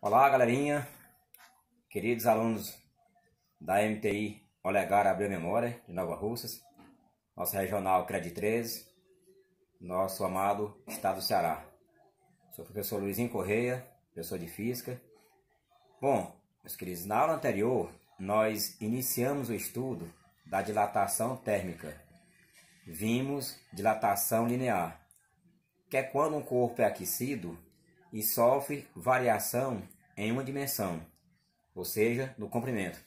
Olá, galerinha, queridos alunos da MTI Olegário Abreu Memória de Nova Russas, nosso regional CRED 13, nosso amado estado do Ceará. Sou o professor Luizinho Correia, professor de Física. Bom, meus queridos, na aula anterior nós iniciamos o estudo da dilatação térmica. Vimos dilatação linear, que é quando um corpo é aquecido e sofre variação em uma dimensão, ou seja, no comprimento.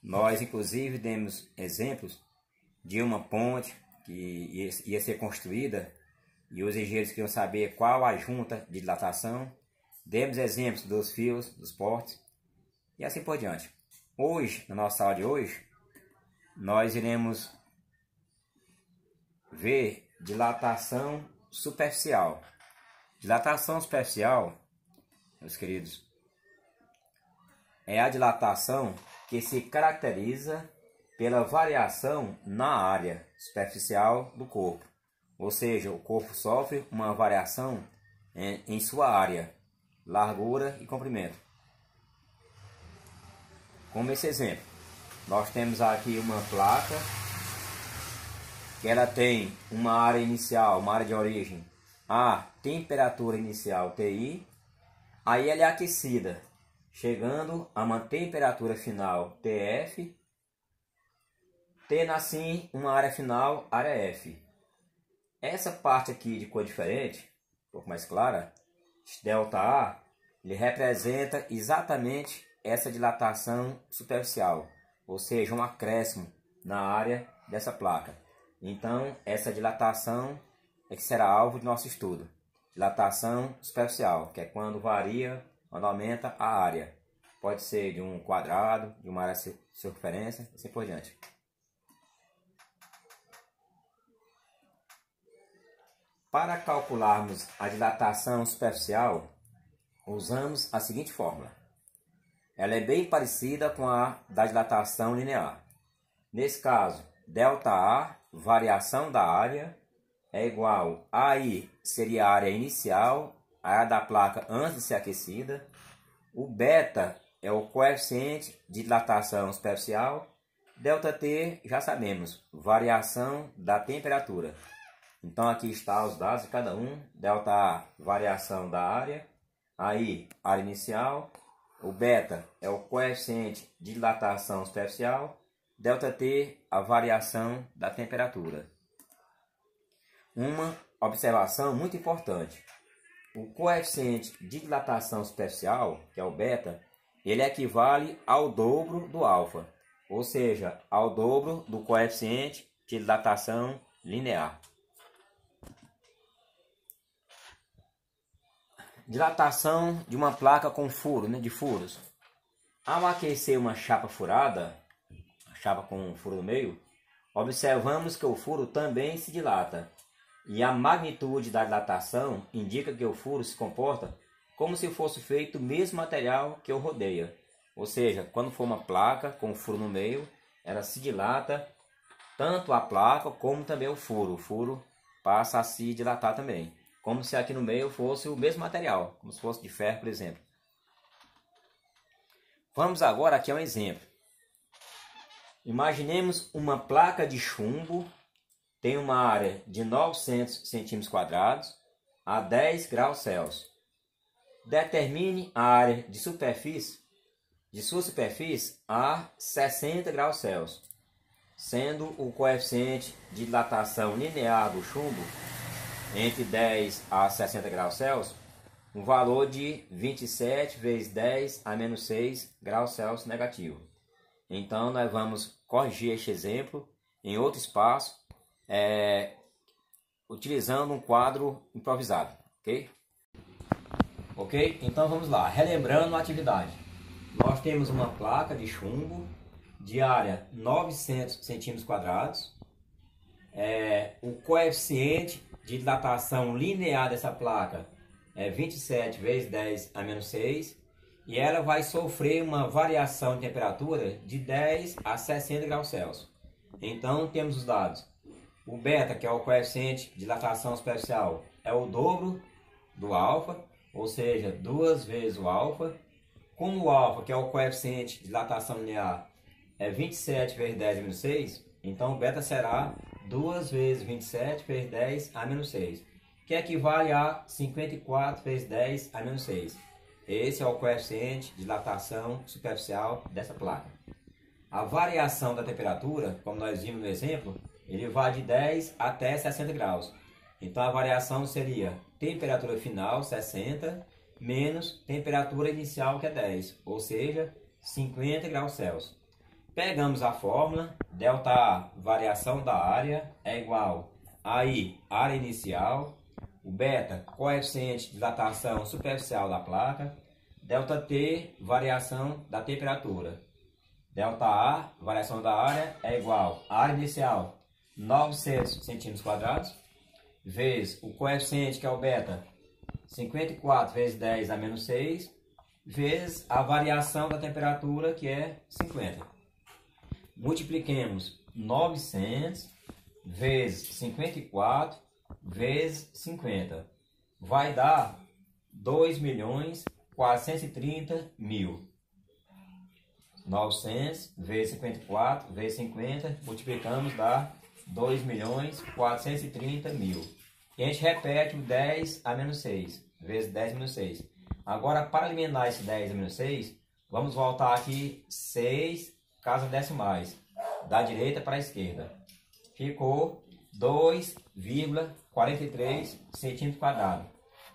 Nós, inclusive, demos exemplos de uma ponte que ia ser construída e os engenheiros queriam saber qual a junta de dilatação. Demos exemplos dos fios, dos portes e assim por diante. Hoje, na nossa aula de hoje, nós iremos ver dilatação superficial. Dilatação superficial, meus queridos, é a dilatação que se caracteriza pela variação na área superficial do corpo. Ou seja, o corpo sofre uma variação em sua área, largura e comprimento. Como esse exemplo, nós temos aqui uma placa que ela tem uma área inicial, uma área de origem, a temperatura inicial TI, aí ela é aquecida, chegando a uma temperatura final TF, tendo assim uma área final, área F. Essa parte aqui de cor diferente, um pouco mais clara, ΔA, ele representa exatamente essa dilatação superficial, ou seja, um acréscimo na área dessa placa. Então, essa dilatação é que será alvo de nosso estudo. Dilatação superficial, que é quando varia, quando aumenta a área. Pode ser de um quadrado, de uma área de circunferência, assim por diante. Para calcularmos a dilatação superficial, usamos a seguinte fórmula. Ela é bem parecida com a da dilatação linear. Nesse caso, ΔA, variação da área, é igual a I, seria a área inicial, a área da placa antes de ser aquecida. O beta é o coeficiente de dilatação superficial. ΔT, já sabemos, variação da temperatura. Então aqui está os dados de cada um. ΔA, variação da área. Aí, área inicial. O beta é o coeficiente de dilatação superficial. ΔT, a variação da temperatura. Uma observação muito importante. O coeficiente de dilatação superficial, que é o beta, ele equivale ao dobro do alfa, ou seja, ao dobro do coeficiente de dilatação linear. Dilatação de uma placa com furo, de furos. Ao aquecer uma chapa furada, a chapa com um furo no meio, observamos que o furo também se dilata. E a magnitude da dilatação indica que o furo se comporta como se fosse feito o mesmo material que o rodeia. Ou seja, quando for uma placa com um furo no meio, ela se dilata tanto a placa como também o furo. O furo passa a se dilatar também. Como se aqui no meio fosse o mesmo material, como se fosse de ferro, por exemplo. Vamos agora aqui a um exemplo. Imaginemos uma placa de chumbo, tem uma área de 900 cm² a 10 graus Celsius. Determine a área de sua superfície a 60 graus Celsius, sendo o coeficiente de dilatação linear do chumbo entre 10 a 60 graus Celsius um valor de 27 vezes 10 a menos 6 graus Celsius negativo. Então, nós vamos corrigir este exemplo em outro espaço, utilizando um quadro improvisado, ok? Ok? Então vamos lá, relembrando a atividade. Nós temos uma placa de chumbo de área 900 cm². O coeficiente de dilatação linear dessa placa é 27 vezes 10 a menos 6. E ela vai sofrer uma variação de temperatura de 10 a 60 graus Celsius. Então temos os dados. O beta, que é o coeficiente de dilatação superficial, é o dobro do alfa, ou seja, 2 vezes o alfa. Como o alfa, que é o coeficiente de dilatação linear, é 27 vezes 10 a menos 6, então o beta será 2 vezes 27 vezes 10 a menos 6, que equivale a 54 vezes 10 a menos 6. Esse é o coeficiente de dilatação superficial dessa placa. A variação da temperatura, como nós vimos no exemplo, ele vai de 10 até 60 graus. Então a variação seria temperatura final, 60, menos temperatura inicial, que é 10, ou seja, 50 graus Celsius. Pegamos a fórmula, ΔA, variação da área, é igual a I, área inicial, o beta, coeficiente de dilatação superficial da placa, ΔT, variação da temperatura. ΔA, variação da área, é igual a área inicial, 900 centímetros quadrados, vezes o coeficiente, que é o beta, 54 vezes 10 a menos 6, vezes a variação da temperatura, que é 50. Multipliquemos 900 vezes 54 vezes 50. Vai dar 2.430.000. 900 vezes 54 vezes 50, multiplicamos, dá 2.430.000. E a gente repete o 10 a menos 6, vezes 10 a menos 6. Agora, para eliminar esse 10 a menos 6, vamos voltar aqui 6 casas decimais, da direita para a esquerda. Ficou 2,43 centímetros quadrados.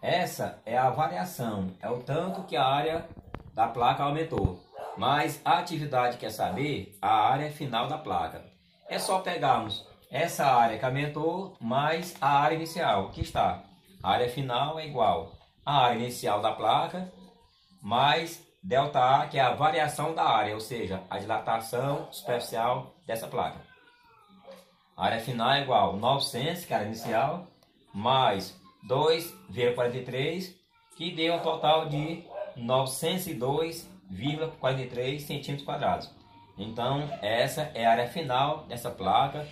Essa é a variação, é o tanto que a área da placa aumentou. Mas a atividade quer saber a área final da placa. É só pegarmos essa área que aumentou mais a área inicial, que está. A área final é igual à área inicial da placa mais ΔA, que é a variação da área, ou seja, a dilatação superficial dessa placa. A área final é igual a 900, que é a área inicial, mais 2,43, que deu um total de 902,43 centímetros quadrados. Então, essa é a área final dessa placa,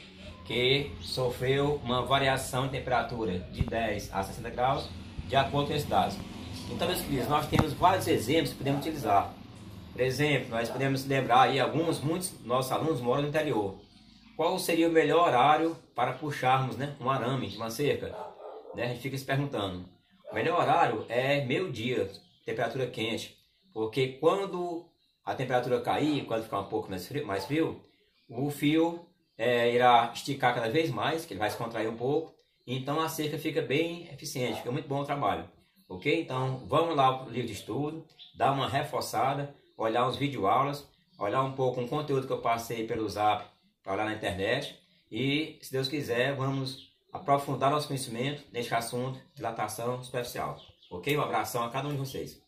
que sofreu uma variação de temperatura de 10 a 60 graus, de acordo com esses dados. Então, meus queridos, nós temos vários exemplos que podemos utilizar. Por exemplo, nós podemos lembrar aí muitos nossos alunos moram no interior. Qual seria o melhor horário para puxarmos, né, um arame de uma cerca? Né, a gente fica se perguntando. O melhor horário é meio-dia, temperatura quente, porque quando a temperatura cair, quando ficar um pouco mais frio, o fio irá esticar cada vez mais, que ele vai se contrair um pouco, então a cerca fica bem eficiente, fica muito bom o trabalho. Ok? Então vamos lá para o livro de estudo, dar uma reforçada, olhar uns videoaulas, olhar um pouco um conteúdo que eu passei pelo Zap para olhar na internet e, se Deus quiser, vamos aprofundar nosso conhecimento neste assunto de dilatação superficial. Ok? Um abração a cada um de vocês.